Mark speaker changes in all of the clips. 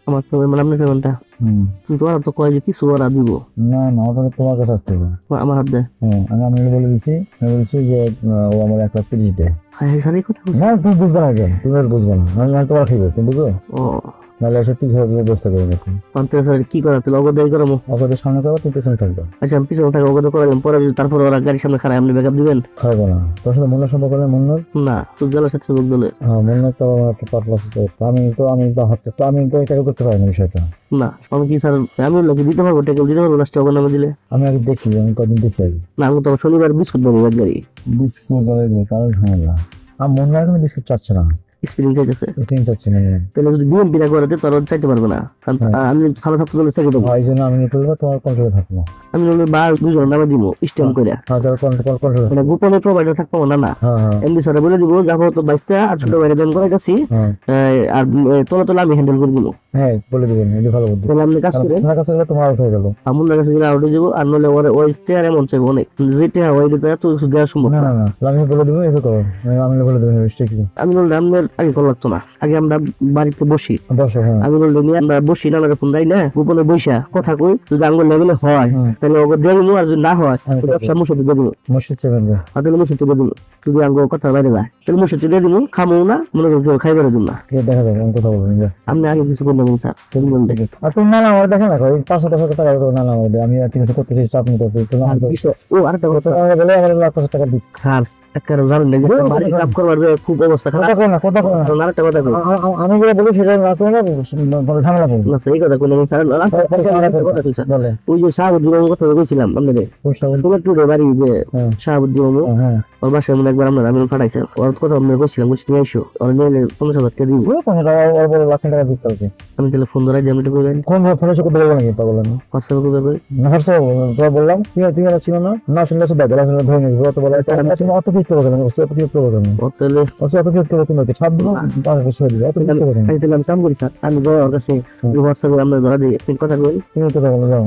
Speaker 1: আমার তো মানে আপনার পেমেন্টটা কিন্তু ওরা তো কয় যে কিছু ওরা দিব।
Speaker 2: না না, ওটা তোমার কাছে আসতে হবে।
Speaker 1: আমার হাত দেয়।
Speaker 2: হ্যাঁ, আমি বলে দিচ্ছি, আমি বলছি যে ও আমার 1,30,000 দেয়।
Speaker 1: হ্যাঁ হ্যাঁ স্যার এই কথা বলছি।
Speaker 2: না তুমি বুঝবে না কেন, তুমি আর বুঝবে না, আমি তোমার খাইবে তুমি বুঝো।
Speaker 1: ও
Speaker 2: নাহলে এসে 30,000 ব্যবস্থা করে গেছি।
Speaker 1: পান্তে স্যার কি করা তাহলে অগদ দায়ী করাবো।
Speaker 2: ওদের সামনে করো, তুমি পেছনে থাকবে।
Speaker 1: আচ্ছা আমি পিছনে থাকা অগদ করালাম পরে যদি তারপর ওরা গাড়ির সামনে খারাপ আপনি ব্যাকআপ দিবেন।
Speaker 2: খাইবো না, তোর সাথে মন্নার সম্পর্ক নেই? মন্নার
Speaker 1: না সুজলের সাথে সুযোগ দিলে।
Speaker 2: হ্যাঁ, মন্নার তো আমার একটা পার্টনার আছে, আমি তো এটা করতে পারি না বিষয়টা।
Speaker 1: না আমি কি স্যার আমি লোক দিতে পারবো টেকেল দিতে পারবো লাস্টে অগদ নামে দিলে।
Speaker 2: আমি আগে দেখি, আমি কদিন দেখি আগে।
Speaker 1: না আমি তো শনিবার বিস্কুট দেবো এক গাড়ি।
Speaker 2: বিস্কুট কারণ ঝামেলা, আর মন্নার এখন বিস্কুট চাচ্ছে না,
Speaker 1: স্পিরিং চাইতেছে।
Speaker 2: স্ক্রিন চাচ্ছে না।
Speaker 1: তাহলে যদি বিএমপি না করে তাহলে চাইতে পারবে না কারণ আমি সাড়ে সাতটা দলের চাকরি দেবো।
Speaker 2: এই জন্য আমি নিতে তোমার কন্ট্রোলে থাকবো।
Speaker 1: আমি বলবো বা দুজনের নামে দিব স্টেম করে।
Speaker 2: হ্যাঁ, তাহলে কন্ট্রোলে।
Speaker 1: মানে গোপনে প্রোভাইডার থাকবো না না। এমডি স্যার বলে দিব যাবো তো 22টা আর ছোট বাইরে দেন করে গেছি আর তোলা আমি হ্যান্ডেল করে দিব।
Speaker 2: হ্যাঁ বলে দিবেন, এটা ভালো বুদ্ধি।
Speaker 1: তাহলে আপনি কাজ করেন,
Speaker 2: আপনার কাছে গেলে তোমার আউট হয়ে গেল,
Speaker 1: আমার কাছে গেলে আউট হয়ে যাবো। আর নলে ওই স্টেয়ার এমন চাইবো অনেক যেটা ওই দিতে এত কিছু দেওয়া সম্ভব
Speaker 2: না। না না, আমি বলে দেবো, এটা করো, আমি বলে দেবো স্ট্রিক্টলি।
Speaker 1: আমি বললাম আপনার আগে কল লাগতো না, আগে আমরা বাড়িতে বসি।
Speaker 2: হ্যাঁ,
Speaker 1: আমি বললাম আমরা বসি না ফোন দেয় না গোপনে বৈশা কথা কই, যদি আঙ্গুল লেভেলে হয় তাহলে ওকে দিয়ে দিব, আর যদি না হয় ব্যবসা মুসতে দেবো।
Speaker 2: মসজিদ চেপেন দেয়,
Speaker 1: তাহলে মুসতে দেবো। যদি আঙ্গুল কথা বাইরে যায় তাহলে মুসতে দিয়ে দিব, খামো না মনে করি কেউ খাইবার দিব না।
Speaker 2: দেখা যাবে, আমি কথা বলবেন।
Speaker 1: আপনি আগে কিছু করে দেবেন স্যার।
Speaker 2: আর তুমি না আমার দেখেন না, 500 টাকা না আমি আর কিছু করতেছি, চাপ নিতেছি।
Speaker 1: ও আরেকটা কথা
Speaker 2: বলে আমার 1,00,000 টাকা দিই
Speaker 1: স্যার, খুব অবস্থা খারাপ। আরেকটা কথা কই,
Speaker 2: আমি যেটা বলি সেটা না করলে ঝামেলা করবো।
Speaker 1: না সেই কথা কইলাম স্যার। ওই যে শাহাবুদ্দিন কথা কইছিলাম আপনাদের টুরে বাড়ি যে শাহাবুদ্দিন ওর বাসায় মনে একবার আমরা আমি পাঠাইছে ওর কথা আমরা কইছিলাম বলছি তুমি আইসো ওর নিলে 50,000 টাকা দিব।
Speaker 2: 1,00,000 টাকা দিতে হবে।
Speaker 1: আমি তাহলে ফোন ধরাই দিয়ে আমি তো কইবেন
Speaker 2: কোন ফোনে করতে বলবো নাকি পাগল? আমি
Speaker 1: হোয়াটসঅ্যাপে কইবে কই
Speaker 2: না, হোয়াটসঅ্যাপ বললাম তুমি ছিল না না শুনলে শুধু ধরে নিবো। তো বলে তুমি অত কিছু করবে না, অত কিছু করবে না,
Speaker 1: ও তাহলে
Speaker 2: অত কিছু করবে তুমি সব দিন পাঁচ বছর দিবে, অত কিছু করবে না।
Speaker 1: আমি তাহলে আমি কাম করি স্যার, আমি যাই ওর কাছে হোয়াটসঅ্যাপে আমরা ধরা দিই আপনি কথা কই।
Speaker 2: তুমি তো কথা বলে যাও,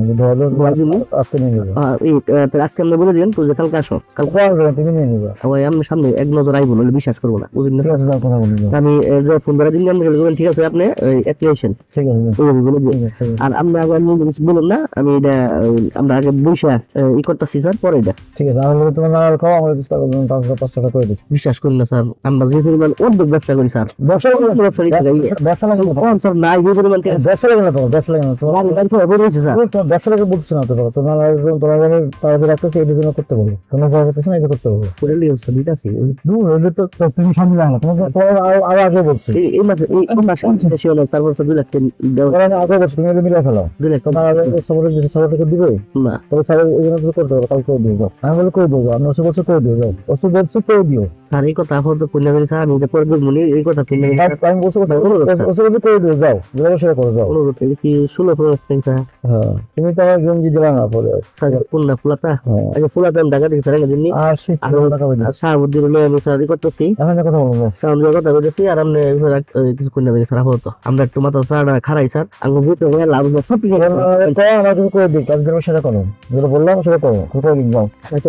Speaker 2: আজকে নিয়ে যাবো।
Speaker 1: এই তাহলে আজকে আমরা বলে দিন তুই যে কালকে আসো, কালকে
Speaker 2: তুমি নিয়ে নিবা।
Speaker 1: ওই আমি সামনে এক নজর আইবো নইলে বিশ্বাস করবো না বুঝলেন।
Speaker 2: ঠিক আছে, কথা বলে যাও।
Speaker 1: আমি যে ফোন ধরা দিন আপনি বলবেন ঠিক আছে আপনি অ্যাপ্লিকেশন
Speaker 2: ঠিক আছে
Speaker 1: বলে দিন। আর আমরা আগে বলুন না আমি এটা আমরা আগে বইসা ই করতেছি স্যার পরে এটা
Speaker 2: ঠিক আছে। আমি বলি তোমার নাম খাও, আমরা 500 টাকা করে দিই।
Speaker 1: বিশ্বাস করি না স্যার, আমরা যে পরিমাণ অর্ধেক ব্যবসা করি স্যার।
Speaker 2: ব্যবসা লাগে
Speaker 1: স্যার নাই যে পরিমাণ
Speaker 2: ব্যবসা লাগে না, তোমার ব্যবসা লাগে না, তোমার ব্যবসা লাগে বলছি না। তোমার রাখতেছে এই জন্য করতে বলো, তোমার করতেছে না এটা করতে বলো। তুমি সামনে জানো তোমার আরো আগে বলছি
Speaker 1: এই মাসে এই মাসে বেশি হলো তারপর 2 লাখ
Speaker 2: আগে বলছি তুমি মিলে ফেলো।
Speaker 1: 2 লাখ
Speaker 2: তোমার সাপোর্ট দিবে
Speaker 1: না
Speaker 2: তবে স্যার এই জন্য কিছু করতে হবে, কাল করে দিয়ে যাও। আমি বলে করে দিয়ে যাও, আমি ওসব বলছি করে দিয়ে যাও, ওসব বলছি করে দিও।
Speaker 1: স্যার এই কথা এখন তো কন্যা করি স্যার আমি এটা পরে বলবো এই কথা তিনি
Speaker 2: আমি বলছি করে দিয়ে যাও, সেটা করে যাও।
Speaker 1: কি 16 স্যার।
Speaker 2: হ্যাঁ তুমি তো আমার গঞ্জি দিলা না পরে
Speaker 1: স্যার কোনটা ফুলাতা আগে ফুলাতা আমি টাকা দিই স্যার দিননি
Speaker 2: আর টাকা বলি
Speaker 1: স্যার বুদ্ধি বলে আমি স্যার করতেছি
Speaker 2: এখন কথা বলবো
Speaker 1: স্যার কথা বলতেছি। আর আপনি কিছু কন্যা করি স্যার আপাতত আমরা একটু মাথা স্যার খারাই স্যার আঙ্গ বুঝতে লাভ সব কিছু
Speaker 2: আমার কিছু করে দিই, আমি সেটা করো যেটা বললাম সেটা করো, করে দিক যাও।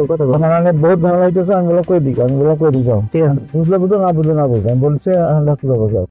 Speaker 1: কথা
Speaker 2: বহুত ভালো লাগতেছে, আমি বলে করে দিই, আমি বলে করে দিই যাও। ঠিক আছে, বুঝলে বুঝো না বুঝলে না বুঝলে আমি বলছি যাও।